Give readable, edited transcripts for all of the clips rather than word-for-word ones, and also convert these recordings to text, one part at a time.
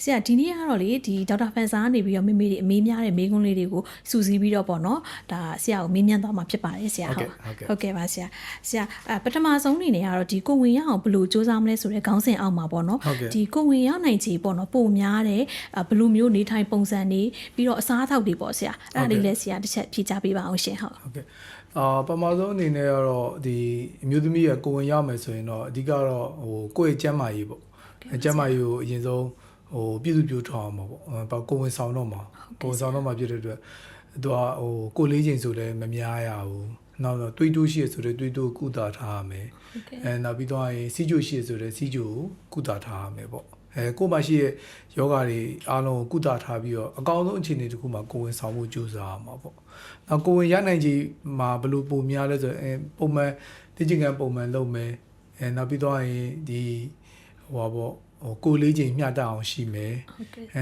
ဆရာဒီနေ့ကတော့လေဒီဒေါက်တာဖန်ဆာကနေပြီးတော့မေတွေအမေးများတဲ့မေးခွန်းလေးတွေကိုစူးစီးပြီးတော့ပေါ့နော်ဒါဆရာကိုမေးမြန်းသွားမှာဖြစ်ပါတယ်ဆရာဟုတ်ကဲ့ပါဆရာပထမဆုံးအနေနဲ့ကတော့ဒီကိုဝင်ရအောင်ဘယ်လိုစူးစမ်းမလဲဆိုတဲ့ခေါင်းစဉ်အောက်မှာပေါ့နော်ဒီကိုဝင်ရနိုင်ချေပေါ့နော်ပိုများတဲ့ဘယ်လိုမျိုးနေထိုင်ပုံစံတွေပြီးတော့အစားအသောက်တွေပေါ့ဆရာအဲ့ဒါလေးလည်းဆရာတစ်ချက်ဖြေချပေးပါအောင်ရှင်ဟုတ်ကဲ့ပထမဆုံးအနေနဲ့ကတော့ဒီအမျိုးသမီးရဲ့ကိုဝင်ရမယ်ဆိုရင်တော့အဓိကတော့ကိုယ့်ရဲ့ကျန်းမာရေးပေါ့ကျန်းမာရေးကိုအရင်ဆုံးပြည့်စုံပြည့်ထောင်အောင်ပေါ့ကိုဝင်ဆောင်တော့မှာကိုဝင်ဆောင်တော့မှာဖြစ်တဲ့အတွက်သူကကိုလေးချိန်ဆိုလည်းမများရဘူးနောက်တော့တွေးတိုးရှိရဆိုတဲ့တွေးတိုးကုသထားရမယ်နောက်ပြီးတော့စီးကျိုရှိရဆိုတဲ့စီးကျိုကိုကုသထားရမယ်ပေါ့ကိုမှရှိရဲ့ယောဂတွေအားလုံးကိုကုသထားပြီးတော့အကောင်းဆုံးအခြေအနေတစ်ခုမှာကိုဝင်ဆောင်ဖို့ကြိုးစားရမှာပေါ့နောက်ကိုဝင်ရနိုင်ခြေမှာဘယ်လိုပုံများလဲဆိုရင်ပုံမှန်တိကျကန်ပုံမှန်လုပ်မယ်နောက်ပြီးတော့ဒီပေါ့ကိုလေးချိန်မျှတအောင်ရှိမယ်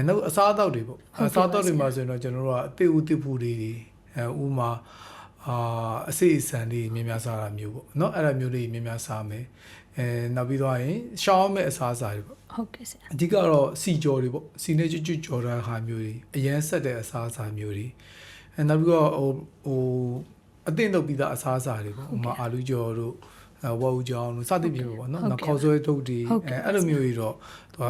နောက်အစားအသောက်တွေပေါ့အစားအသောက်တွေမှာဆိုရင်တော့ကျွန်တော်တို့ကအသေးဦးတစ်ဖူးလေးတွေဥမာအစိအစံလေးများများစားတာမျိုးပေါ့เนาะအဲ့ဒါမျိုးလေးများများစားမယ်နောက်ပြီးတော့ရှောင်းမဲ့အစားအစာတွေပေါ့ဟုတ်ကဲ့ဆရာအဓိကတော့စီကြော်တွေပေါ့စီနဲ့ကျွတ်ကြော်တဲ့ဟာမျိုးတွေအရန်ဆက်တဲ့အစားအစာမျိုးတွေနောက်ပြီးတော့အသင့်လုပ်ပြီးသားအစားအစာတွေပေါ့ဥမာအာလူကြော်တို့ဝေါကြောင်လို့စသဖြင့်ပေါ့နော်နောက်ခေါက်ဆွဲထုတ်တွေအဲ့လိုမျိုးတွေတော့သူက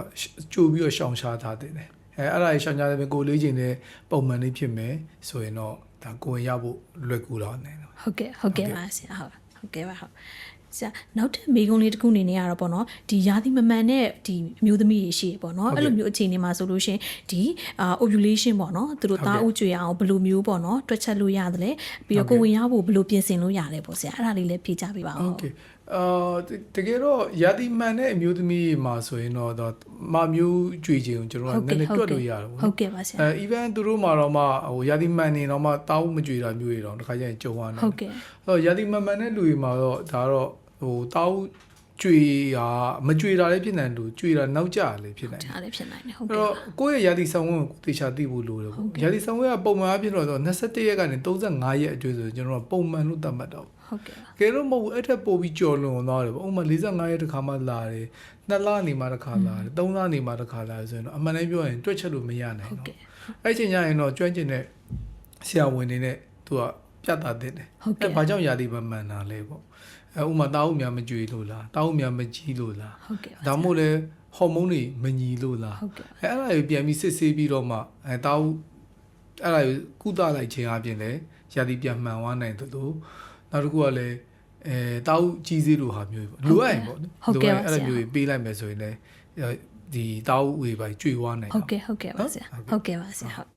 ကြိုပြီးတော့ရှောင်ရှားထားတယ်အဲ့ဒါကြီးရှောင်ရှားတဲ့ကိုလေးချိန်နဲ့ပုံမှန်လေးဖြစ်မယ်ဆိုရင်တော့ဒါကိုယ်ရဖို့လွယ်ကူတော့နေတယ်ဟုတ်ကဲ့ပါဆရာဟုတ်ကဲ့ပါဟုတ်ဆရာနောက်ထပ်မေးခွန်းလေးတစ်ခုအနေနဲ့ကတော့ပေါ့နော်ဒီရာသီမမှန်တဲ့ဒီအမျိုးသမီးတွေရှိပေါ့နော်အဲ့လိုမျိုးအခြေအနေမှာဆိုလို့ရှင်ဒီ ovulation ပေါ့နော်သူတို့သားဦးကြွေအောင်ဘယ်လိုမျိုးပေါ့နော်တွက်ချက်လို့ရတယ်လဲပြီးတော့ကိုဝင်ရဖို့ဘယ်လိုပြင်ဆင်လို့ရတယ်ပေါ့ဆရာအဲ့ဒါလေးလည်းဖြေချပေးပါဦးဟုတ်ကဲ့တကယ်တော့ရာသီမှန်တဲ့အမျိုးသမီးမှာဆိုရင်တော့မမျိုးကြွေခြင်းကိုကျွန်တော်ကနည်းနည်းတွက်လို့ရတယ်ပေါ့ဟုတ်ကဲ့ပါဆရာeven သူတို့မှာတော့မှရာသီမှန်နေတော့မှတောင်းမကြွေတာမျိုးတွေတော့တစ်ခါကျရင်ကြုံရတယ်ဟုတ်ကဲ့ရာသီမှန်တဲ့လူတွေမှာတော့ဒါတော့တောင်းကြွေတာမကြွေတာလည်းဖြစ်နိုင်လို့ကြွေတာနောက်ကျလည်းဖြစ်နိုင်တယ်ဟုတ်ကဲ့အဲ့တော့ကိုယ့်ရဲ့ရာသီဆောင်ဝင်ကိုသေချာသိဖို့လိုတယ်ပေါ့ရာသီဆောင်ဝင်ကပုံမှန်အဖြစ်တော့21ရက်ကနေ35ရက်အကျွေးဆိုကျွန်တော်ကပုံမှန်လို့သတ်မှတ်တော့ဟုတ်ကဲ့ကဲတော့မဟုတ်ဘူးအဲ့ထက်ပိုပြီးကြော်လွန်သွားတယ်ပေါ့ဥပမာ45ရက်တစ်ခါမှလာတယ်2လနေမှတစ်ခါလာတယ်3လနေမှတစ်ခါလာတယ်ဆိုရင်တော့အမှန်တမ်းပြောရင်တွက်ချက်လို့မရနိုင်တော့အဲ့ချိန်ကျရင်တော့ကျွမ်းကျင်တဲ့ဆရာဝန်တွေနဲ့သူကပြတ်သားတဲ့တယ်အဲ့ဘာကြောင့်ရာသီမှန်တာလဲပေါ့ဥမာတာအုပ်များမကြွေလို့လားတာအုပ်များမကြီးလို့လားဒါမှမဟုတ်လေဟော်မုန်းတွေမညီလို့လားအဲ့ဒါကိုပြန်ပြီးစစ်ဆေးပြီးတော့မှတာအုပ်အဲ့ဒါကိုကုသလိုက်ခြင်းအပြင်လည်းရာသီပြန်မှန်သွားနိုင်တယ်လို့နောက်တစ်ခုကလည်းတာအုပ်ကြီးစေးလိုဟာမျိုးပေါ့လိုအပ်ရင်ပေါ့နော်လိုအပ်အဲ့လိုမျိုးပေးလိုက်မယ်ဆိုရင်လည်းဒီတာအုပ်ဝေးပါကြွေသွားနိုင်ဟုတ်ကဲ့ပါဆရာဟုတ်